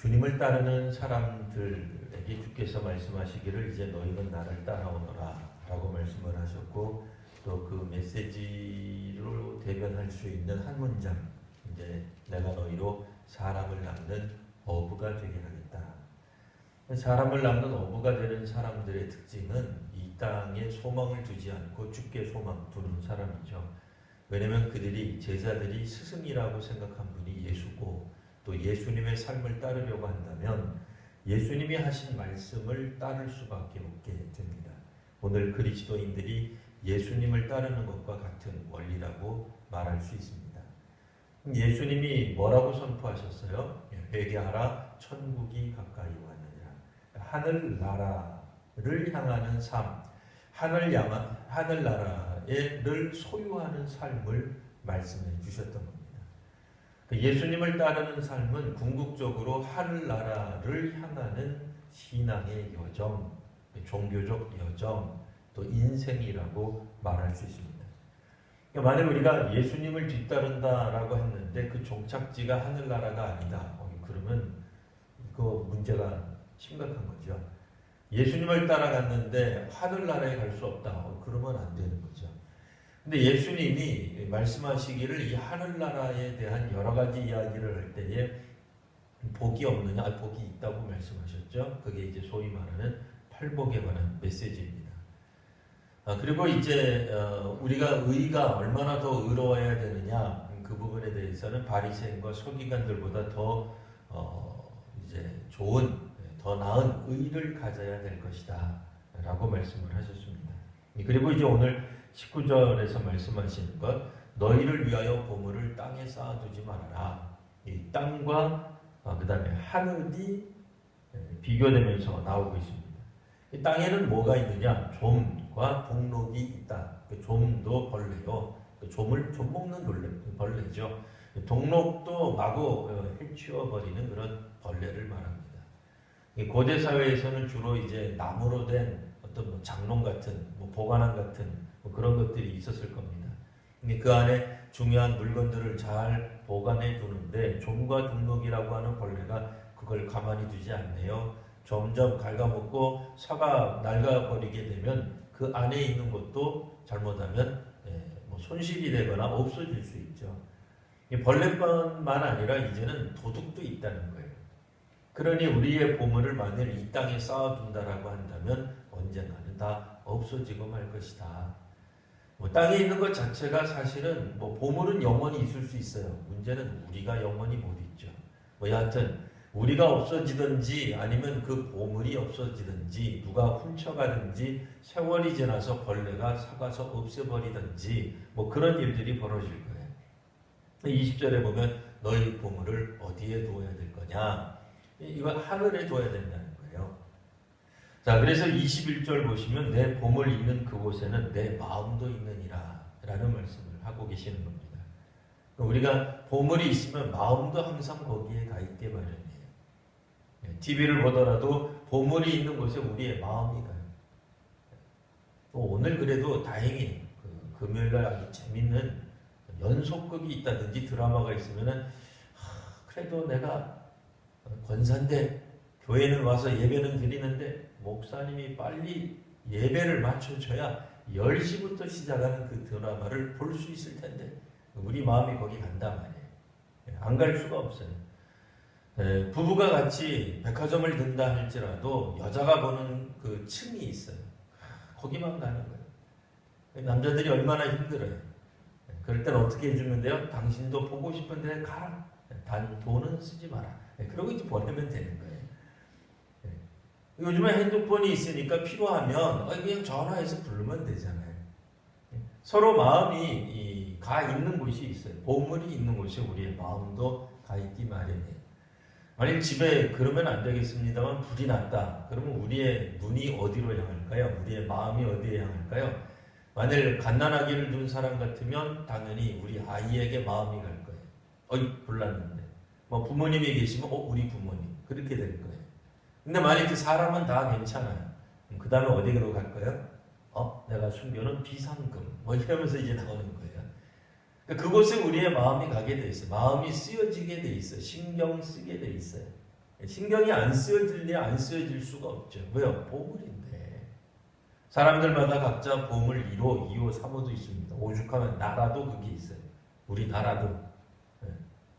주님을 따르는 사람들에게 주께서 말씀하시기를 이제 너희는 나를 따라오너라 라고 말씀을 하셨고, 또 그 메시지로 대변할 수 있는 한 문장, 이제 내가 너희로 사람을 낳는 어부가 되게 하겠다. 사람을 낳는 어부가 되는 사람들의 특징은 이 땅에 소망을 두지 않고 주께 소망 두는 사람이죠. 왜냐하면 그들이, 제자들이 스승이라고 생각한 분이 예수고, 또 예수님의 삶을 따르려고 한다면 예수님이 하신 말씀을 따를 수밖에 없게 됩니다. 오늘 그리스도인들이 예수님을 따르는 것과 같은 원리라고 말할 수 있습니다. 예수님이 뭐라고 선포하셨어요? 회개하라, 천국이 가까이 왔느니라. 하늘나라를 향하는 삶, 하늘나라를 소유하는 삶을 말씀해 주셨던 겁니다. 예수님을 따르는 삶은 궁극적으로 하늘나라를 향하는 신앙의 여정, 종교적 여정, 또 인생이라고 말할 수 있습니다. 만약 우리가 예수님을 뒤따른다라고 했는데 그 종착지가 하늘나라가 아니다, 그러면 이거 문제가 심각한 거죠. 예수님을 따라갔는데 하늘나라에 갈 수 없다, 그러면 안 되는 거죠. 근데 예수님이 말씀하시기를 이 하늘나라에 대한 여러 가지 이야기를 할 때에 복이 없느냐, 복이 있다고 말씀하셨죠. 그게 이제 소위 말하는 팔복에 관한 메시지입니다. 그리고 이제 우리가 의가 얼마나 더 의로워야 되느냐, 그 부분에 대해서는 바리새인과 서기관들보다 더 이제 좋은, 더 나은 의를 가져야 될 것이다 라고 말씀을 하셨습니다. 그리고 이제 오늘 19절에서 말씀하시는 것, 너희를 위하여 보물을 땅에 쌓아두지 말아라. 이 땅과 그 다음에 하늘이 비교되면서 나오고 있습니다. 이 땅에는 뭐가 있느냐? 좀과 동록이 있다. 좀도 벌레요. 좀 먹는 벌레죠. 동록도 마구 해치워버리는 그런 벌레를 말합니다. 고대 사회에서는 주로 이제 나무로 된 어떤 장롱 같은, 보관함 같은 그런 것들이 있었을 겁니다. 그 안에 중요한 물건들을 잘 보관해 두는데 좀과 동록이라고 하는 벌레가 그걸 가만히 두지 않네요. 점점 갉아먹고 사가 낡아버리게 되면 그 안에 있는 것도 잘못하면 손실이 되거나 없어질 수 있죠. 벌레뿐만 아니라 이제는 도둑도 있다는 거예요. 그러니 우리의 보물을 만일 이 땅에 쌓아둔다라고 한다면 언젠가는 다 없어지고 말 것이다. 땅에 있는 것 자체가 사실은 보물은 영원히 있을 수 있어요. 문제는 우리가 영원히 못 있죠. 여하튼 우리가 없어지든지 아니면 그 보물이 없어지든지 누가 훔쳐가든지 세월이 지나서 벌레가 사가서 없애버리든지 그런 일들이 벌어질 거예요. 20절에 보면 너희 보물을 어디에 두어야 될 거냐? 이거 하늘에 둬야 된다는 거예요. 자, 그래서 21절 보시면 내 보물 있는 그곳에는 내 마음도 있느니라 라는 말씀을 하고 계시는 겁니다. 우리가 보물이 있으면 마음도 항상 거기에 가 있게 마련이에요. TV를 보더라도 보물이 있는 곳에 우리의 마음이 가요. 오늘 그래도 다행히 금요일날 아주 재밌는 연속극이 있다든지 드라마가 있으면은 그래도 내가 권사인데 교회는 와서 예배는 드리는데 목사님이 빨리 예배를 맞춰줘야 10시부터 시작하는 그 드라마를 볼 수 있을 텐데 우리 마음이 거기 간단 말이에요. 안 갈 수가 없어요. 부부가 같이 백화점을 든다 할지라도 여자가 보는 그 층이 있어요. 거기만 가는 거예요. 남자들이 얼마나 힘들어요. 그럴 땐 어떻게 해주면 돼요? 당신도 보고 싶은데 가라. 단 돈은 쓰지 마라. 그러고 이제 보내면 되는 거예요. 요즘에 핸드폰이 있으니까 필요하면 그냥 전화해서 부르면 되잖아요. 서로 마음이 가 있는 곳이 있어요. 보물이 있는 곳에 우리의 마음도 가 있기 마련이에요. 만약 집에 그러면 안 되겠습니다만 불이 났다. 그러면 우리의 눈이 어디로 향할까요? 우리의 마음이 어디에 향할까요? 만일 갓난아기를 둔 사람 같으면 당연히 우리 아이에게 마음이 갈 거예요. 불 났는데. 부모님이 계시면 우리 부모님. 그렇게 될 거예요. 근데 만약에 사람은 다 괜찮아요. 그 다음에 어디로 갈까요? 내가 숨겨놓은 비상금. 이러면서 이제 나오는 거예요. 그곳에 우리의 마음이 가게 돼 있어요. 마음이 쓰여지게 돼 있어요. 신경 쓰게 돼 있어요. 신경이 안 쓰여질래 안 쓰여질 수가 없죠. 왜요? 보물인데. 사람들마다 각자 보물 1호, 2호, 3호도 있습니다. 오죽하면 나라도 그게 있어요. 우리나라도. 네.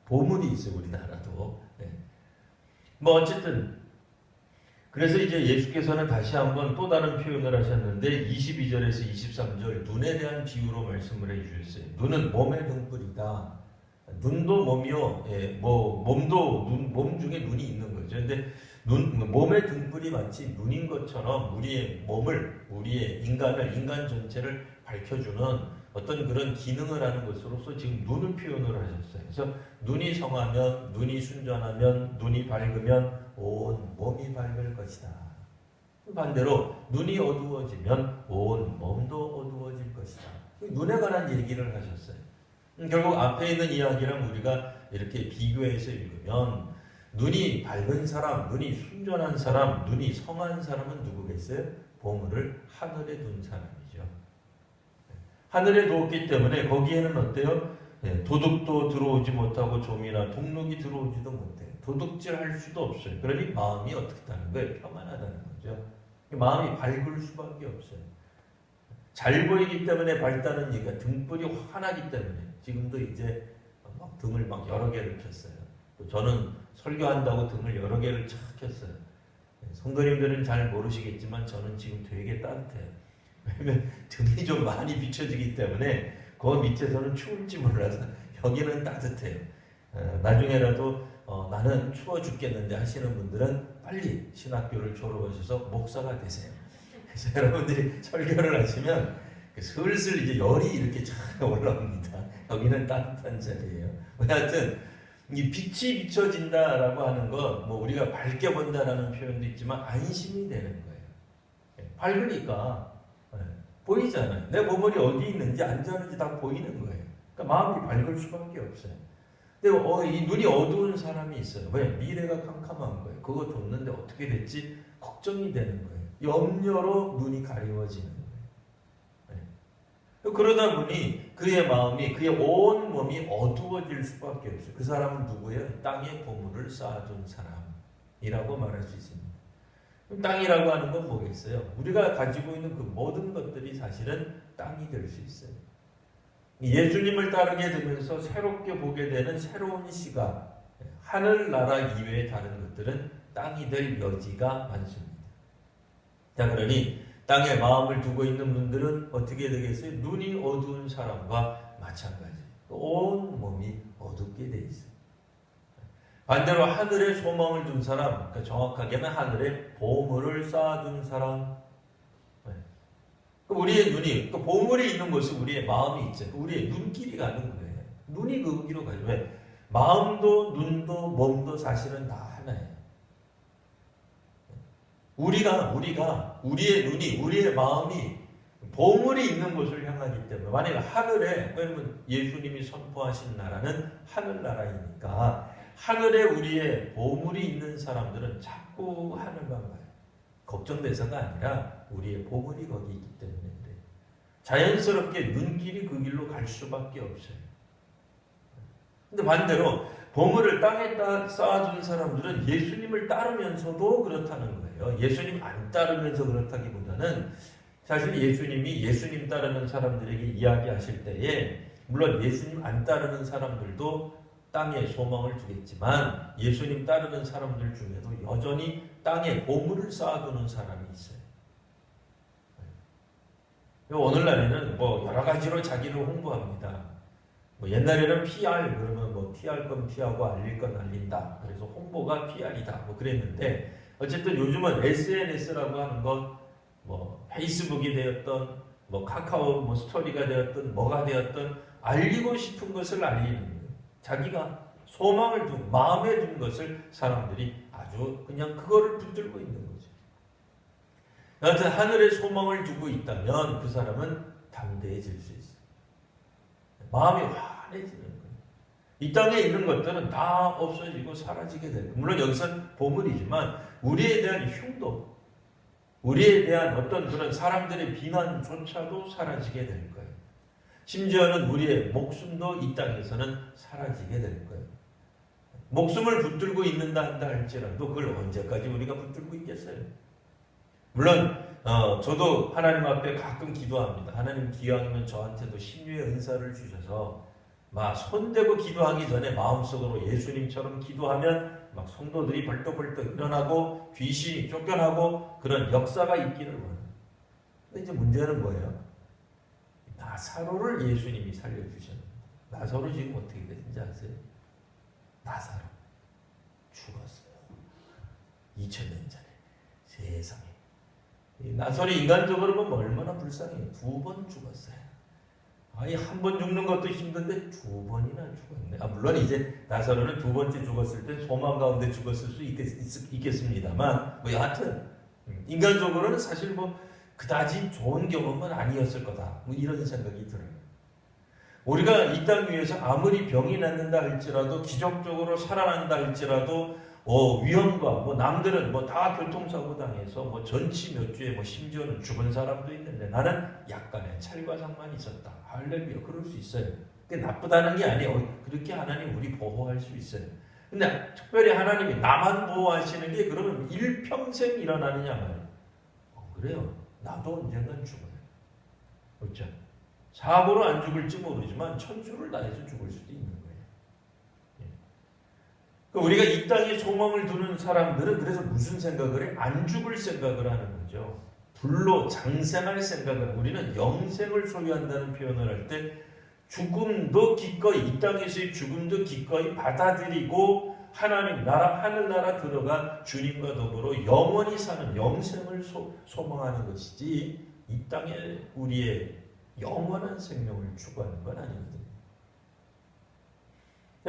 보물이 있어요. 우리나라도. 네. 뭐 어쨌든 그래서 이제 예수께서는 다시 한번 또 다른 표현을 하셨는데 22절에서 23절 눈에 대한 비유로 말씀을 해주셨어요. 눈은 몸의 등불이다. 눈도 몸이요. 예, 뭐 몸도 몸 중에 눈이 있는 거죠. 근데 몸의 등불이 마치 눈인 것처럼 우리의 몸을, 우리의 인간 전체를 밝혀주는 어떤 그런 기능을 하는 것으로서 지금 눈을 표현을 하셨어요. 그래서 눈이 성하면, 눈이 순전하면, 눈이 밝으면 온 몸이 밝을 것이다. 반대로 눈이 어두워지면 온 몸도 어두워질 것이다. 눈에 관한 얘기를 하셨어요. 결국 앞에 있는 이야기랑 우리가 이렇게 비교해서 읽으면 눈이 밝은 사람, 눈이 순전한 사람, 눈이 성한 사람은 누구겠어요? 보물을 하늘에 둔 사람이죠. 하늘에 두었기 때문에 거기에는 어때요? 도둑도 들어오지 못하고 좀이나 동록이 들어오지도 못해요. 도둑질할 수도 없어요. 그러니 마음이 어떻게 하는 거예요? 평안하다는 거죠. 마음이 밝을 수밖에 없어요. 잘 보이기 때문에 밝다는 얘기가 등불이 환하기 때문에 지금도 이제 막 등을 막 여러 개를 켰어요. 또 저는 설교한다고 등을 여러 개를 착 켰어요. 성도님들은 잘 모르시겠지만 저는 지금 되게 따뜻해요. 왜냐면 등이 좀 많이 비춰지기 때문에 그 밑에서는 추울지 몰라서 여기는 따뜻해요. 나중에라도 나는 추워 죽겠는데 하시는 분들은 빨리 신학교를 졸업하셔서 목사가 되세요. 그래서 여러분들이 설교를 하시면 슬슬 이제 열이 이렇게 쫙 올라옵니다. 여기는 따뜻한 자리예요. 하여튼 이 빛이 비춰진다라고 하는 건 뭐 우리가 밝게 본다라는 표현도 있지만 안심이 되는 거예요. 밝으니까 보이잖아요. 내 보물이 어디 있는지 앉았는지 다 보이는 거예요. 그러니까 마음이 밝을 수밖에 없어요. 근데 이 눈이 어두운 사람이 있어요. 왜? 미래가 캄캄한 거예요. 그거 뒀는데 어떻게 됐지? 걱정이 되는 거예요. 염려로 눈이 가리워지는 거예요. 네. 그러다 보니 그의 마음이, 그의 온 몸이 어두워질 수밖에 없어요. 그 사람은 누구예요? 땅에 보물을 쌓아둔 사람이라고 말할 수 있습니다. 땅이라고 하는 건 뭐겠어요? 우리가 가지고 있는 그 모든 것들이 사실은 땅이 될 수 있어요. 예수님을 따르게 되면서 새롭게 보게 되는 새로운 시각, 하늘나라 이외의 다른 것들은 땅이 될 여지가 많습니다. 자, 그러니 땅에 마음을 두고 있는 분들은 어떻게 되겠어요? 눈이 어두운 사람과 마찬가지. 온 몸이 어둡게 돼 있어요. 반대로 하늘에 소망을 둔 사람, 그러니까 정확하게는 하늘에 보물을 쌓아둔 사람. 우리의 눈이, 보물이 있는 곳에 우리의 마음이 있죠. 우리의 눈길이 가는 거예요. 눈이 거기로 가요. 왜? 마음도 눈도 몸도 사실은 다 하나예요. 우리가 우리의 눈이, 우리의 마음이 보물이 있는 곳을 향하기 때문에, 만약 하늘에, 왜냐면 예수님이 선포하신 나라는 하늘나라이니까 하늘에 우리의 보물이 있는 사람들은 자꾸 하늘만 봐요. 걱정돼서가 아니라 우리의 보물이 거기 있기 때문에 그래요. 자연스럽게 눈길이 그 길로 갈 수밖에 없어요. 근데 반대로 보물을 땅에 쌓아둔 사람들은 예수님을 따르면서도 그렇다는 거예요. 예수님 안 따르면서 그렇다기보다는 사실 예수님이 예수님 따르는 사람들에게 이야기하실 때에 물론 예수님 안 따르는 사람들도 땅에 소망을 두겠지만 예수님 따르는 사람들 중에도 여전히 땅에 보물을 쌓아두는 사람이 있어요. 오늘날에는 뭐 여러 가지로 자기를 홍보합니다. 뭐 옛날에는 PR 그러면 뭐 PR 건 피하고 알릴 건 알린다. 그래서 홍보가 PR이다. 뭐 그랬는데 어쨌든 요즘은 SNS라고 하는 건 뭐 페이스북이 되었던 뭐 카카오 뭐 스토리가 되었던 뭐가 되었던 알리고 싶은 것을 알리는 거예요. 자기가 소망을 둔 마음에 둔 것을 사람들이 아주 그냥 그거를 붙들고 있는 거죠. 여하튼 하늘에 소망을 두고 있다면 그 사람은 담대해질 수 있어요. 마음이 환해지는 거예요. 이 땅에 있는 것들은 다 없어지고 사라지게 돼요. 물론 여기서는 보물이지만 우리에 대한 흉도, 우리에 대한 어떤 그런 사람들의 비난조차도 사라지게 될 거예요. 심지어는 우리의 목숨도 이 땅에서는 사라지게 될 거예요. 목숨을 붙들고 있는다 한다 할지라도 그걸 언제까지 우리가 붙들고 있겠어요? 물론 저도 하나님 앞에 가끔 기도합니다. 하나님 기왕이면 저한테도 신유의 은사를 주셔서 막 손대고 기도하기 전에 마음속으로 예수님처럼 기도하면 막 성도들이 벌떡벌떡 일어나고 귀신이 쫓겨나고 그런 역사가 있기를 원해요. 근데 이제 문제는 뭐예요? 나사로를 예수님이 살려주셨는데 나사로 지금 어떻게 됐는지 아세요? 나사로 죽었어요. 2000년 전에. 세상에. 나사로 인간적으로 보면 얼마나 불쌍해요. 2번 죽었어요. 아니 한 번 죽는 것도 힘든데 2번이나 죽었네. 물론 이제 나사로는 2번째 죽었을 때 소망 가운데 죽었을 수 있겠습니다만 뭐 여하튼 인간적으로는 사실 뭐 그다지 좋은 경험은 아니었을 거다. 뭐 이런 생각이 들어요. 우리가 이 땅 위에서 아무리 병이 낫는다 할지라도 기적적으로 살아난다 할지라도 위험과 뭐 남들은 뭐 다 교통사고 당해서 뭐 전치 몇 주에 뭐 심지어는 죽은 사람도 있는데 나는 약간의 찰과상만 있었다. 할렐루야. 그럴 수 있어요. 그게 나쁘다는 게 아니에요. 그렇게 하나님 우리 보호할 수 있어요. 근데 특별히 하나님이 나만 보호하시는 게 그러면 일평생 일어나느냐 말이에요. 그래요. 나도 언젠간 죽어요. 그렇죠? 사고로 안 죽을지 모르지만 천주를 다해서 죽을 수도 있는 거예요. 우리가 이 땅에 소망을 두는 사람들은 그래서 무슨 생각을 해? 안 죽을 생각을 하는 거죠. 불로 장생할 생각을. 우리는 영생을 소유한다는 표현을 할 때 죽음도 기꺼이, 이 땅에서의 죽음도 기꺼이 받아들이고 하나님 나라, 하늘나라 들어가 주님과 더불어 영원히 사는 영생을 소망하는 것이지 이 땅에 우리의 영원한 생명을 추구하는 건 아니거든요.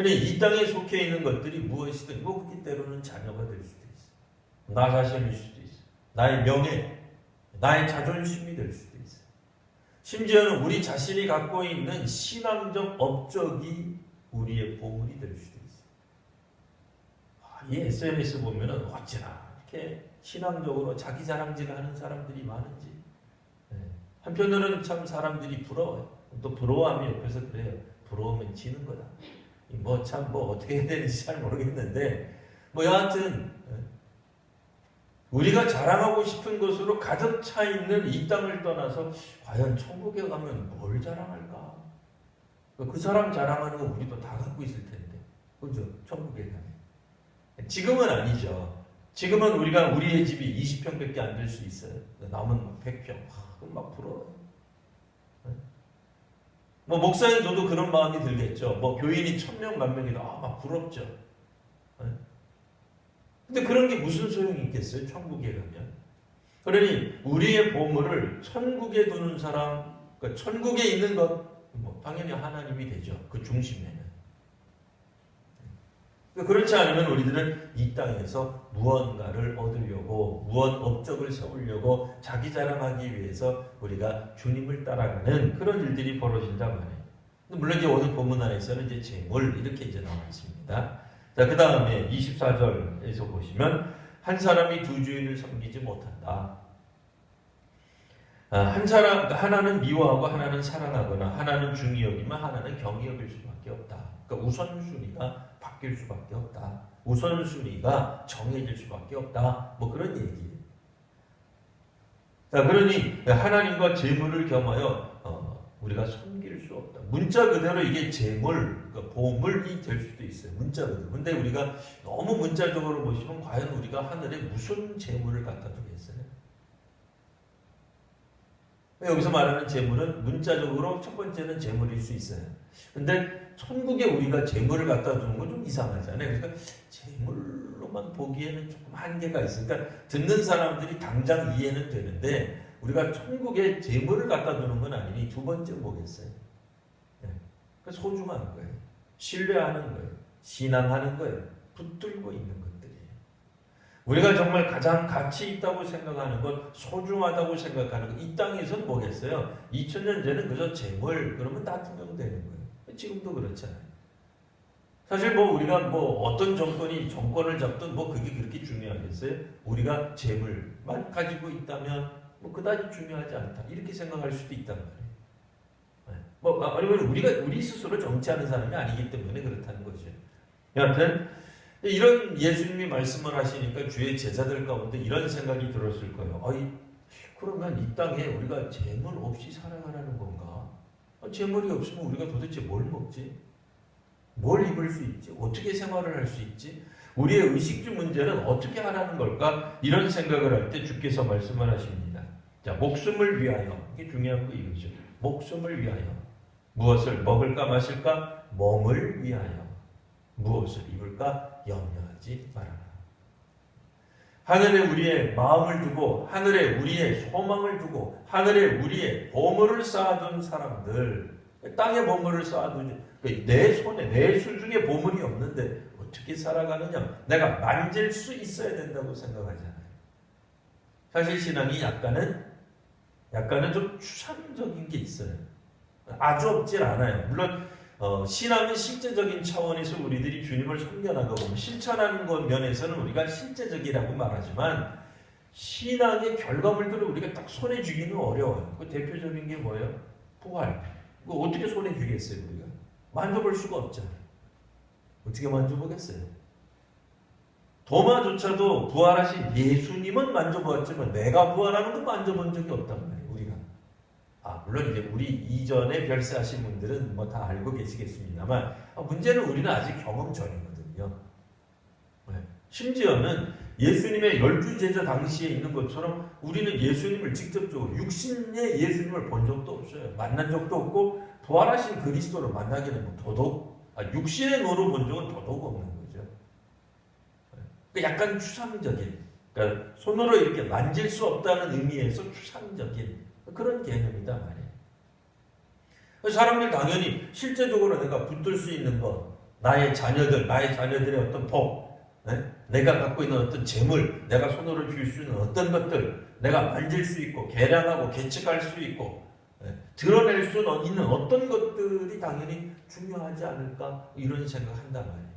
이 땅에 속해 있는 것들이 무엇이든 그게 때로는 자녀가 될 수도 있어요. 나 자신일 수도 있어요. 나의 명예, 나의 자존심이 될 수도 있어요. 심지어는 우리 자신이 갖고 있는 신앙적 업적이 우리의 보물이 될 수도 있어요. 이 SNS 보면은 어찌나 이렇게 신앙적으로 자기 자랑질을 하는 사람들이 많은지. 한편으로는 참 사람들이 부러워요. 또 부러워하면 옆에서 그래요. 부러우면 지는 거다. 뭐 참 뭐 어떻게 해야 되는지 잘 모르겠는데 뭐 여하튼 우리가 자랑하고 싶은 것으로 가득 차 있는 이 땅을 떠나서 과연 천국에 가면 뭘 자랑할까? 그 사람 자랑하는 거 우리도 다 갖고 있을 텐데. 그죠? 천국에 가면. 지금은 아니죠. 지금은 우리의 집이 20평밖에 안 될 수 있어요. 남은 100평. 그럼 막 부러워요. 뭐 목사님 저도 그런 마음이 들겠죠. 뭐 교인이 1000명, 10,000명이다. 막 부럽죠. 근데 그런 게 무슨 소용이 있겠어요? 천국에 가면. 그러니 우리의 보물을 천국에 두는 사람, 그러니까 천국에 있는 것, 뭐 당연히 하나님이 되죠. 그 중심에는. 그렇지 않으면 우리들은 이 땅에서 무언가를 얻으려고, 무언 업적을 세우려고 자기 자랑하기 위해서 우리가 주님을 따라가는 그런 일들이 벌어진다고 하네요. 물론 이제 오늘 본문 안에서는 이제 재물 이렇게 이제 나와 있습니다. 자, 그 다음에 24절에서 보시면 한 사람이 두 주인을 섬기지 못한다. 하나는 미워하고 하나는 사랑하거나 하나는 중히 여기면 하나는 경히 여길 수밖에 없다. 그러니까 우선순위가 바뀔 수밖에 없다. 우선순위가 정해질 수밖에 없다. 뭐 그런 얘기예요. 자, 그러니 하나님과 재물을 겸하여 우리가 섬길 수 없다. 문자 그대로 이게 재물, 그러니까 보물이 될 수도 있어요. 문자 그대로. 근데 우리가 너무 문자적으로 보시면 과연 우리가 하늘에 무슨 재물을 갖다 두겠어요? 여기서 말하는 재물은 문자적으로 첫 번째는 재물일 수 있어요. 근데 천국에 우리가 재물을 갖다 두는 건 좀 이상하잖아요. 그러니까 재물로만 보기에는 조금 한계가 있으니까 듣는 사람들이 당장 이해는 되는데 우리가 천국에 재물을 갖다 두는 건 아니니 두 번째 뭐겠어요? 그러니까 소중한 거예요. 신뢰하는 거예요. 신앙하는 거예요. 붙들고 있는 것들이에요. 우리가 정말 가장 가치 있다고 생각하는 것, 소중하다고 생각하는 것, 이 땅에서는 뭐겠어요? 2000년 전에는 그저 재물, 그러면 다 투명되는 거예요. 지금도 그렇잖아요. 사실 뭐 우리가 뭐 어떤 정권을 잡든 뭐 그게 그렇게 중요하겠어요? 우리가 재물만 가지고 있다면 뭐 그다지 중요하지 않다. 이렇게 생각할 수도 있단 말이에요. 뭐 아니면 우리 스스로 정치하는 사람이 아니기 때문에 그렇다는 거죠. 여하튼 이런 예수님이 말씀을 하시니까 주의 제자들 가운데 이런 생각이 들었을 거예요. 그러면 이 땅에 우리가 재물 없이 살아가라는 건가? 재물이 없으면 우리가 도대체 뭘 먹지? 뭘 입을 수 있지? 어떻게 생활을 할 수 있지? 우리의 의식주 문제는 어떻게 하라는 걸까? 이런 생각을 할 때 주께서 말씀을 하십니다. 자, 목숨을 위하여. 이게 중요한 거 이거죠. 목숨을 위하여. 무엇을 먹을까 마실까? 몸을 위하여. 무엇을 입을까? 염려하지 말아라. 하늘에 우리의 마음을 두고 하늘에 우리의 소망을 두고 하늘에 우리의 보물을 쌓아둔 사람들, 땅에 보물을 쌓아두지, 내 손에 내 수중에 보물이 없는데 어떻게 살아가느냐? 내가 만질 수 있어야 된다고 생각하잖아요. 사실 신앙이 약간은 좀 추상적인 게 있어요. 아주 없질 않아요. 물론 신앙은 실제적인 차원에서 우리들이 주님을 섬겨나가고 실천하는 것 면에서는 우리가 실제적이라고 말하지만 신앙의 결과물들을 우리가 딱 손에 쥐기는 어려워요. 그 대표적인 게 뭐예요? 부활. 그거 어떻게 손에 쥐겠어요, 우리가? 만져볼 수가 없잖아요. 어떻게 만져보겠어요? 도마조차도 부활하신 예수님은 만져보았지만 내가 부활하는 건 만져본 적이 없단 말이에요, 우리가. 물론 이제 우리 이전에 별세하신 분들은 뭐 다 알고 계시겠습니다만 문제는 우리는 아직 경험 전이거든요. 심지어는 예수님의 12제자 당시에 있는 것처럼 우리는 예수님을 직접적으로 육신의 예수님을 본 적도 없어요. 만난 적도 없고 부활하신 그리스도를 만나기는 뭐 더더욱 육신의 노로 본 적은 더더욱 없는 거죠. 약간 추상적인, 그러니까 손으로 이렇게 만질 수 없다는 의미에서 추상적인 그런 개념이다 말이에요. 사람들 당연히 실제적으로 내가 붙들 수 있는 것, 나의 자녀들의 어떤 복, 내가 갖고 있는 어떤 재물, 내가 손으로 쥘 수 있는 어떤 것들, 내가 만질 수 있고 계량하고 계측할 수 있고 드러낼 수 있는 어떤 것들이 당연히 중요하지 않을까 이런 생각한단 말이에요.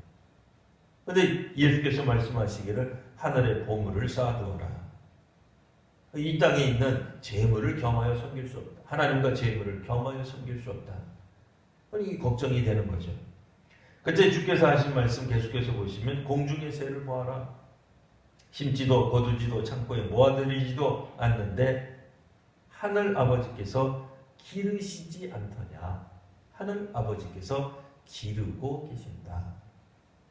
그런데 예수께서 말씀하시기를 하늘의 보물을 쌓아두어라. 이 땅에 있는 재물을 겸하여 섬길 수 없다. 하나님과 재물을 겸하여 섬길 수 없다. 이 걱정이 되는 거죠. 그때 주께서 하신 말씀 계속해서 보시면 공중의 새를 보아라. 심지도 거두지도 창고에 모아들이지도 않는데 하늘 아버지께서 기르시지 않더냐. 하늘 아버지께서 기르고 계신다.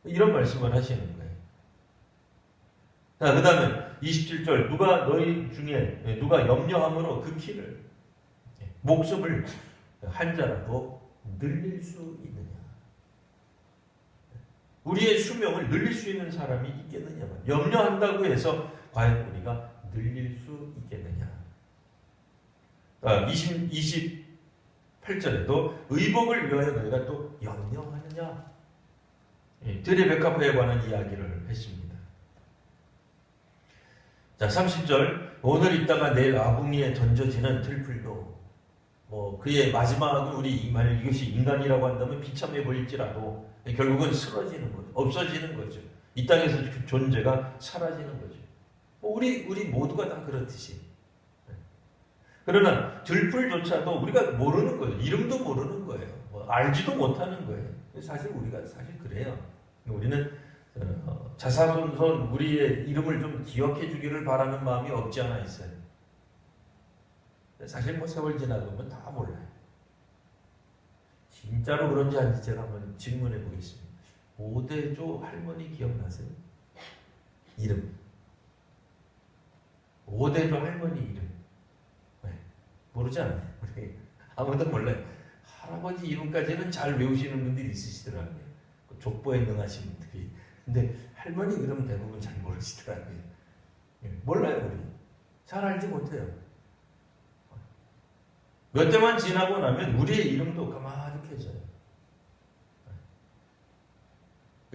이런 말씀을 하시는 거예요. 자, 그 다음에 27절 누가 너희 중에 누가 염려함으로 그 키를 목숨을 한 자라도 늘릴 수 있느냐. 우리의 수명을 늘릴 수 있는 사람이 있겠느냐. 염려한다고 해서 과연 우리가 늘릴 수 있겠느냐. 28절에도 의복을 위하여 너희가 또 염려하느냐. 들의 백합화에 관한 이야기를 했습니다. 자, 30절 오늘 있다가 내일 아궁이에 던져지는 들풀도 그의 마지막은 만약 이것이 인간이라고 한다면 비참해 보일지라도 결국은 쓰러지는 거죠. 없어지는 거죠. 이 땅에서 그 존재가 사라지는 거죠. 우리 모두가 다 그렇듯이. 그러나 들풀조차도 우리가 모르는 거예요. 이름도 모르는 거예요. 알지도 못하는 거예요. 사실 그래요. 우리는 자사손손 우리의 이름을 좀 기억해 주기를 바라는 마음이 없지 않아 있어요. 사실 세월 지나가면 다 몰라요. 진짜로 그런지 아닌지 제가 한번 질문해 보겠습니다. 오대조 할머니 기억나세요? 이름. 오대조 할머니 이름. 모르지 않아요. 아무도 몰라요. 할아버지 이름까지는 잘 외우시는 분들이 있으시더라고요. 족보에 능하신 분들이. 근데 할머니 그러면 대부분 잘 모르시더라고요. 몰라요, 우리. 잘 알지 못해요. 몇 대만 지나고 나면 우리의 이름도 까마득해져요.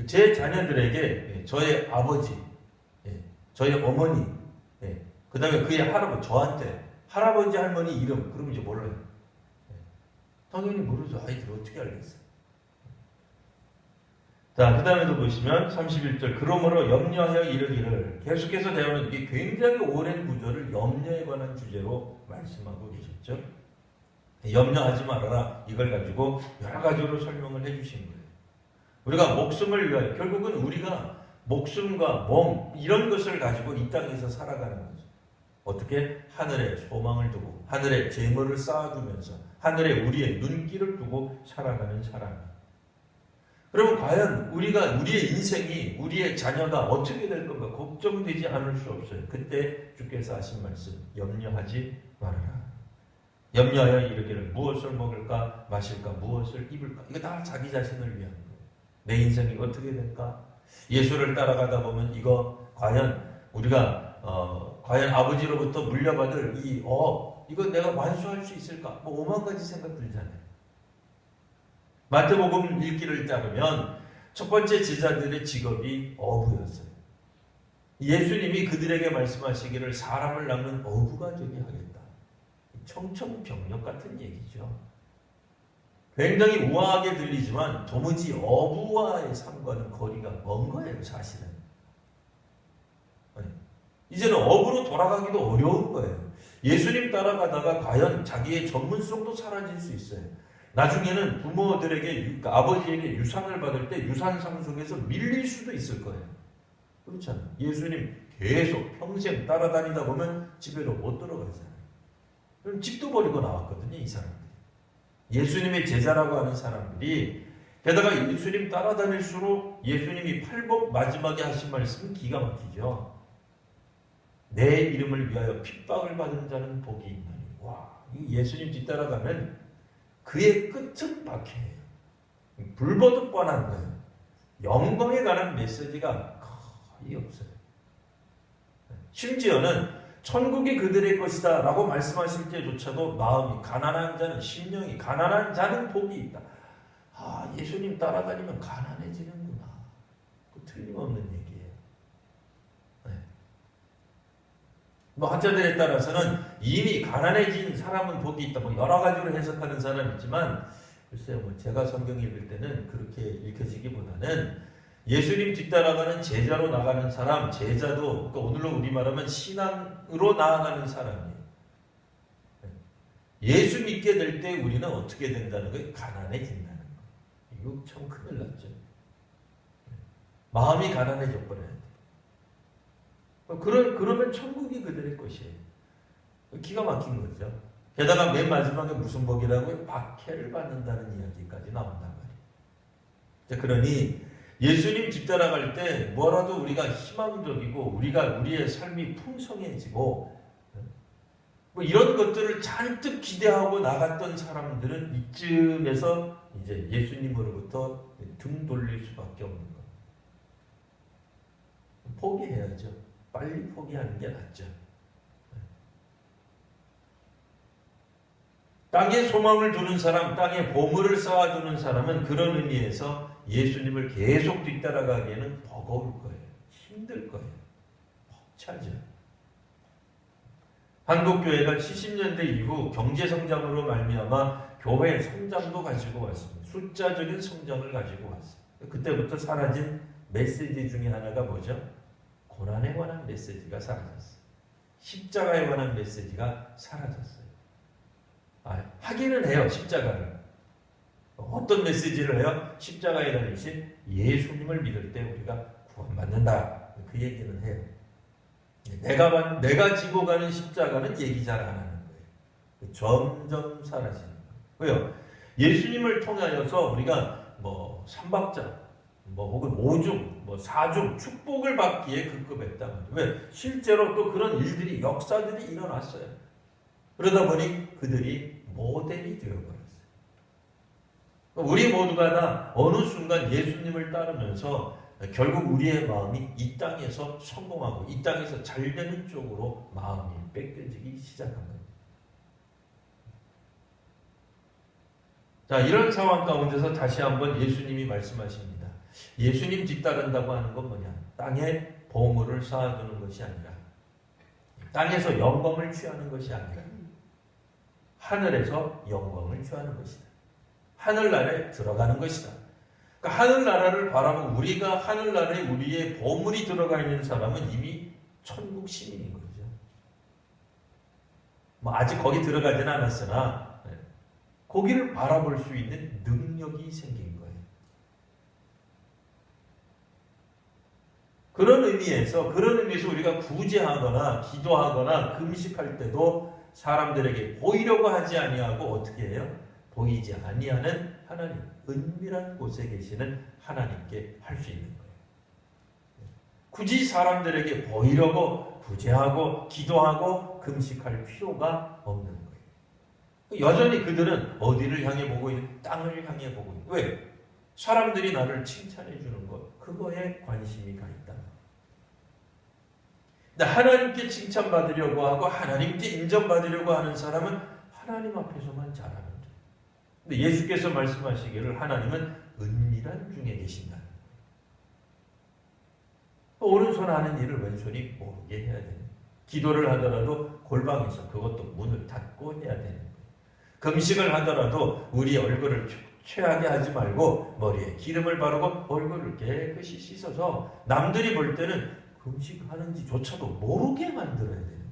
제 자녀들에게 저의 아버지, 저의 어머니, 그 다음에 그의 할아버지, 저한테 할아버지, 할머니 이름, 그러면 이제 몰라요. 당연히 모르죠. 아이들 어떻게 알겠어요. 자, 그 다음에도 보시면 31절 그러므로 염려하여 이르기를 계속해서 대하는 이게 굉장히 오랜 구절을 염려에 관한 주제로 말씀하고 계셨죠. 염려하지 말아라. 이걸 가지고 여러 가지로 설명을 해주신 거예요. 우리가 목숨을 위하여, 결국은 우리가 목숨과 몸 이런 것을 가지고 이 땅에서 살아가는 거죠. 어떻게? 하늘에 소망을 두고 하늘에 재물을 쌓아두면서 하늘에 우리의 눈길을 두고 살아가는 사람이에요. 그러면 과연 우리의 인생이, 우리의 자녀가 어떻게 될 건가 걱정되지 않을 수 없어요. 그때 주께서 하신 말씀, 염려하지 말아라. 염려하여 이르기를 무엇을 먹을까 마실까 무엇을 입을까. 이거 다 자기 자신을 위한 거예요. 내 인생이 어떻게 될까? 예수를 따라가다 보면 이거 과연 우리가 과연 아버지로부터 물려받을 이거 내가 완수할 수 있을까? 뭐 5만 가지 생각 들잖아요. 마태복음 읽기를 따르면 첫 번째 제자들의 직업이 어부였어요. 예수님이 그들에게 말씀하시기를 사람을 낳는 어부가 되게 하겠다. 청천벽력 같은 얘기죠. 굉장히 우아하게 들리지만 도무지 어부와의 삶과는 거리가 먼 거예요, 사실은. 이제는 어부로 돌아가기도 어려운 거예요. 예수님 따라가다가 과연 자기의 전문성도 사라질 수 있어요. 나중에는 부모들에게, 아버지에게 유산을 받을 때 유산상 속에서 밀릴 수도 있을 거예요. 그렇잖아요. 예수님 계속 평생 따라다니다 보면 집에도 못 들어가잖아요. 그럼 집도 버리고 나왔거든요, 이 사람들이. 예수님의 제자라고 하는 사람들이, 게다가 예수님 따라다닐수록 예수님이 팔복 마지막에 하신 말씀은 기가 막히죠. 내 이름을 위하여 핍박을 받은 자는 복이 있나니. 와, 예수님 뒤따라가면 그의 끝은 박해예요. 불보듯 뻔한 거예요. 영광에 관한 메시지가 거의 없어요. 심지어는 천국이 그들의 것이다 라고 말씀하실 때조차도 마음이 가난한 자는, 심령이 가난한 자는 복이 있다. 예수님 따라다니면 가난해지는구나. 그 틀림없는 얘기예요. 네. 뭐 학자들에 따라서는 이미 가난해진 사람은 복이 있다. 뭐 여러 가지로 해석하는 사람이 있지만, 글쎄요, 뭐 제가 성경 읽을 때는 그렇게 읽혀지기보다는 예수님 뒤따라가는 제자로 나가는 사람, 제자도, 그러니까 오늘로 우리 말하면 신앙으로 나아가는 사람이에요. 예수 믿게 될 때 우리는 어떻게 된다는 거예요? 가난해진다는 거예요. 이거 참 큰일 났죠. 마음이 가난해져 버려야 돼요. 그러면 천국이 그들의 것이에요. 기가 막힌 거죠. 게다가 맨 마지막에 무슨 복이라고요? 박해를 받는다는 이야기까지 나온단 말이에요. 그러니 예수님 뒤따라갈 때 뭐라도 우리가 희망적이고 우리의 삶이 풍성해지고 뭐 이런 것들을 잔뜩 기대하고 나갔던 사람들은 이쯤에서 이제 예수님으로부터 등 돌릴 수밖에 없는 거예요. 포기해야죠. 빨리 포기하는 게 낫죠. 땅에 소망을 두는 사람, 땅에 보물을 쌓아두는 사람은 그런 의미에서 예수님을 계속 뒤따라가기에는 버거울 거예요. 힘들 거예요. 벅차죠. 한국교회가 70년대 이후 경제성장으로 말미암아 교회 성장도 가지고 왔습니다. 숫자적인 성장을 가지고 왔어요. 그때부터 사라진 메시지 중에 하나가 뭐죠? 고난에 관한 메시지가 사라졌어요. 십자가에 관한 메시지가 사라졌어요. 하기는 해요, 십자가를. 어떤 메시지를 해요? 십자가에 달리신 예수님을 믿을 때 우리가 구원받는다. 그 얘기는 해요. 내가 지고 가는 십자가는 얘기 잘 안 하는 거예요. 점점 사라지는 거예요. 왜요? 예수님을 통하여서 우리가 뭐 삼박자, 뭐 혹은 오중, 뭐 사중 축복을 받기에 급급했단 말이에요. 왜? 실제로 또 그런 일들이, 역사들이 일어났어요. 그러다 보니 그들이 모델이 되어버렸어요. 우리 모두가 다 어느 순간 예수님을 따르면서 결국 우리의 마음이 이 땅에서 성공하고 이 땅에서 잘 되는 쪽으로 마음이 뺏겨지기 시작한 겁니다. 자, 이런 상황 가운데서 다시 한번 예수님이 말씀하십니다. 예수님 뒤따른다고 하는 건 뭐냐? 땅에 보물을 쌓아두는 것이 아니라, 땅에서 영광을 취하는 것이 아니라 하늘에서 영광을 취하는 것이다. 하늘나라에 들어가는 것이다. 그러니까 하늘나라를 바라보고 우리가 하늘나라에 우리의 보물이 들어가 있는 사람은 이미 천국 시민인 거죠. 뭐 아직 거기 들어가지는 않았으나 거기를 바라볼 수 있는 능력이 생긴 거예요. 그런 의미에서 우리가 구제하거나 기도하거나 금식할 때도 사람들에게 보이려고 하지 아니하고 어떻게 해요? 보이지 아니하는 하나님, 은밀한 곳에 계시는 하나님께 할 수 있는 거예요. 굳이 사람들에게 보이려고 구제하고 기도하고 금식할 필요가 없는 거예요. 여전히 그들은 어디를 향해 보고 있는? 땅을 향해 보고 있는 거예요. 왜? 사람들이 나를 칭찬해 주는 것, 그거에 관심이 가 있다. 근데 하나님께 칭찬받으려고 하고 하나님께 인정받으려고 하는 사람은 하나님 앞에서만 잘하는 거예요. 근데 예수께서 말씀하시기를 하나님은 은밀한 중에 계신다. 오른손 하는 일을 왼손이 모르게 해야 되는 거예요. 기도를 하더라도 골방에서 그것도 문을 닫고 해야 되는 거예요. 금식을 하더라도 우리 얼굴을 최하게 하지 말고 머리에 기름을 바르고 얼굴을 깨끗이 씻어서 남들이 볼 때는 금식하는지조차도 모르게 만들어야 되는 거예요.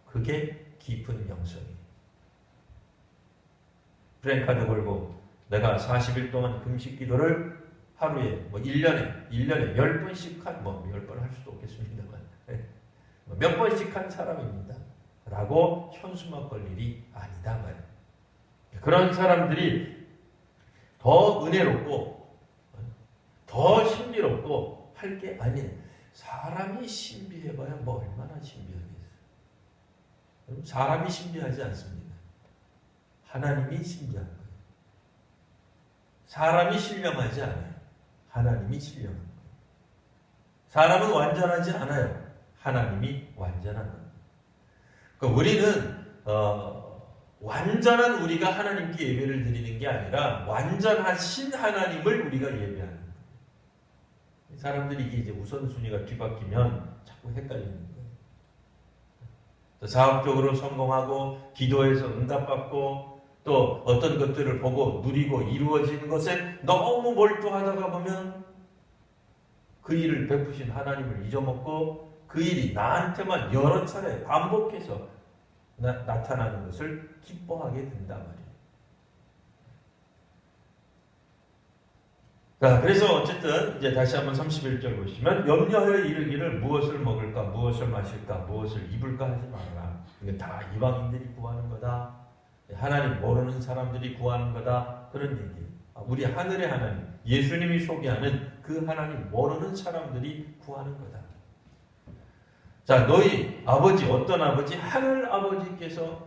그게 깊은 영성이에요. 프랭카드 걸고 내가 40일 동안 금식 기도를 하루에 1년에 10번씩 한 10번 할 수도 없겠습니다만 몇 번씩 한 사람입니다. 라고 현수막 걸 일이 아니다 말이에요. 그런 사람들이 더 은혜롭고 더 신비롭고 할 게 아니에요. 사람이 신비해봐야 뭐 얼마나 신비하겠어요. 사람이 신비하지 않습니다. 하나님이 신비한 거예요. 사람이 신령하지 않아요. 하나님이 신령한 거예요. 사람은 완전하지 않아요. 하나님이 완전한 거예요. 그러니까 우리는 완전한 우리가 하나님께 예배를 드리는 게 아니라 완전하신 하나님을 우리가 예배하는 거예요. 사람들이 이게 우선순위가 뒤바뀌면 자꾸 헷갈리는 거예요. 사업적으로 성공하고 기도해서 응답받고 또 어떤 것들을 보고 누리고 이루어지는 것에 너무 몰두하다가 보면 그 일을 베푸신 하나님을 잊어먹고 그 일이 나한테만 여러 차례 반복해서 나타나는 것을 기뻐하게 된단 말이에요. 자, 그래서 어쨌든 이제 다시 한번 31절 보시면 염려하여 이르기를 무엇을 먹을까 무엇을 마실까 무엇을 입을까 하지 말아라. 이게 다 이방인들이 구하는 거다. 하나님 모르는 사람들이 구하는 거다. 그런 얘기예요. 우리 하늘의 하나님, 예수님이 소개하는 그 하나님 모르는 사람들이 구하는 거다. 자, 너희 아버지, 어떤 아버지? 하늘 아버지께서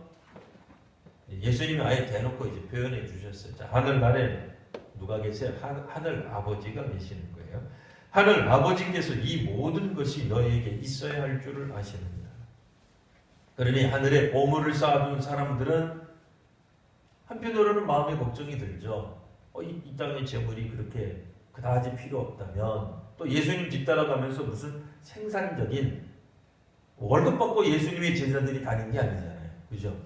예수님이 아예 대놓고 이제 표현해 주셨어요. 자, 하늘나라에 누가 계세요? 하늘 아버지가 계시는 거예요. 하늘 아버지께서 이 모든 것이 너희에게 있어야 할 줄을 아시느니라. 그러니 하늘에 보물을 쌓아둔 사람들은 한편으로는 마음에 걱정이 들죠. 이 땅의 재물이 그렇게 그다지 필요 없다면 또 예수님 뒤따라가면서 무슨 생산적인 월급 받고 예수님의 제자들이 다닌 게 아니잖아요. 그죠?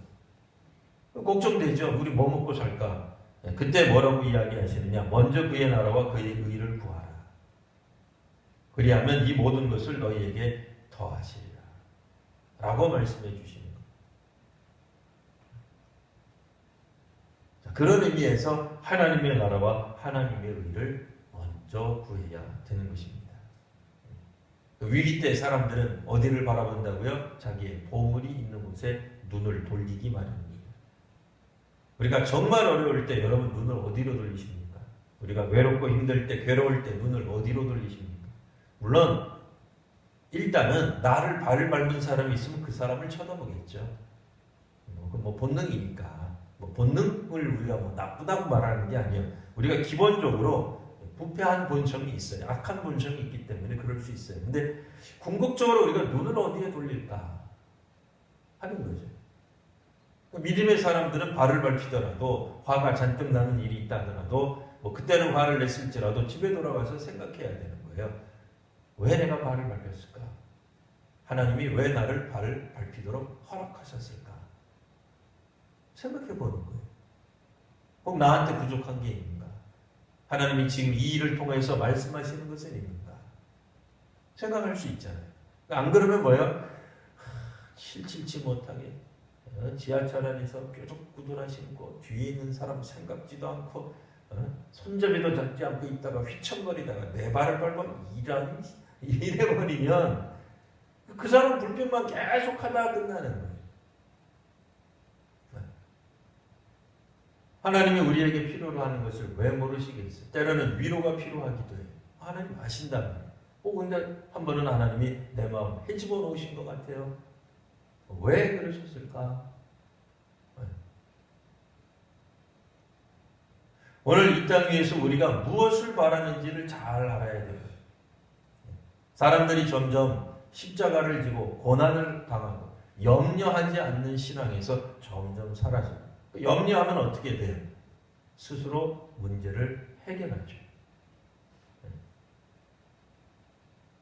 걱정되죠. 우리 뭐 먹고 살까? 그때 뭐라고 이야기하시느냐? 먼저 그의 나라와 그의 의를 구하라. 그리하면 이 모든 것을 너희에게 더하시리라. 라고 말씀해 주시는 거예요. 그런 의미에서 하나님의 나라와 하나님의 의를 먼저 구해야 되는 것입니다. 위기 때 사람들은 어디를 바라본다고요? 자기의 보물이 있는 곳에 눈을 돌리기 마련입니다. 우리가 정말 어려울 때 여러분 눈을 어디로 돌리십니까? 우리가 외롭고 힘들 때, 괴로울 때 눈을 어디로 돌리십니까? 물론 일단은 나를 발을 밟은 사람이 있으면 그 사람을 쳐다보겠죠. 본능이니까. 본능을 우리가 나쁘다고 말하는 게 아니에요. 우리가 기본적으로 부패한 본성이 있어요. 악한 본성이 있기 때문에 그럴 수 있어요. 근데 궁극적으로 우리가 눈을 어디에 돌릴까 하는 거죠. 믿음의 사람들은 발을 밟히더라도 화가 잔뜩 나는 일이 있다 하더라도 그때는 화를 냈을지라도 집에 돌아가서 생각해야 되는 거예요. 왜 내가 발을 밟혔을까? 하나님이 왜 나를 발을 밟히도록 허락하셨을까? 생각해 보는 거예요. 혹 나한테 부족한 게 있는가? 하나님이 지금 이 일을 통해서 말씀하시는 것은 있는가? 생각할 수 있잖아요. 안 그러면 뭐예요? 칠칠치 못하게 지하철 안에서 뾰족구두나 신고 뒤에 있는 사람 생각지도 않고 손잡이도 잡지 않고 있다가 휘청거리다가 내 발을 밟아 이래버리면 그 사람 불평만 계속하다가 끝나는 거예요. 하나님이 우리에게 필요로 하는 것을 왜 모르시겠어요? 때로는 위로가 필요하기도 해요. 하나님 아신다면. 근데 한 번은 하나님이 내 마음 헤집어 놓으신 것 같아요. 왜 그러셨을까? 오늘 이 땅 위에서 우리가 무엇을 바라는지를 잘 알아야 돼요. 사람들이 점점 십자가를 지고 고난을 당하고 염려하지 않는 신앙에서 점점 사라져요. 염려하면 어떻게 돼요? 스스로 문제를 해결하죠.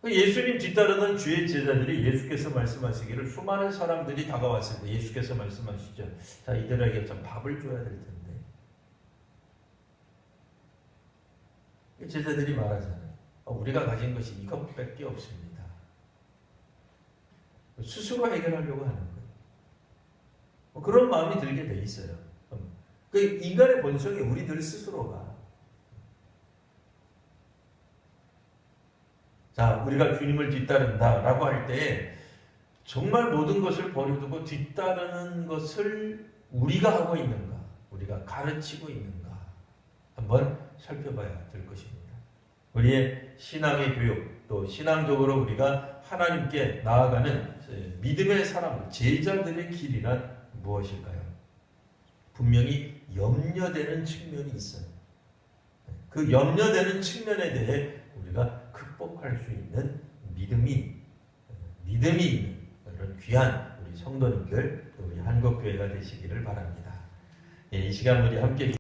예수님 뒤따르던 주의 제자들이 예수께서 말씀하시기를 수많은 사람들이 다가왔을 때 예수께서 말씀하시죠. 자, 이들에게 좀 밥을 줘야 될 텐데. 제자들이 말하잖아요. 우리가 가진 것이 이것밖에 없습니다. 스스로 해결하려고 하는 거예요. 그런 마음이 들게 돼 있어요. 그 인간의 본성이 우리들 스스로가 자, 우리가 주님을 뒤따른다라고 할 때 정말 모든 것을 버려두고 뒤따르는 것을 우리가 하고 있는가, 우리가 가르치고 있는가 한번 살펴봐야 될 것입니다. 우리의 신앙의 교육, 또 신앙적으로 우리가 하나님께 나아가는 믿음의 사람, 제자들의 길이란 무엇일까요? 분명히 염려되는 측면이 있어요. 그 염려되는 측면에 대해 우리가 극복할 수 있는 믿음이 있는 그런 귀한 우리 성도님들, 또 우리 한국교회가 되시기를 바랍니다. 이 시간 우리 함께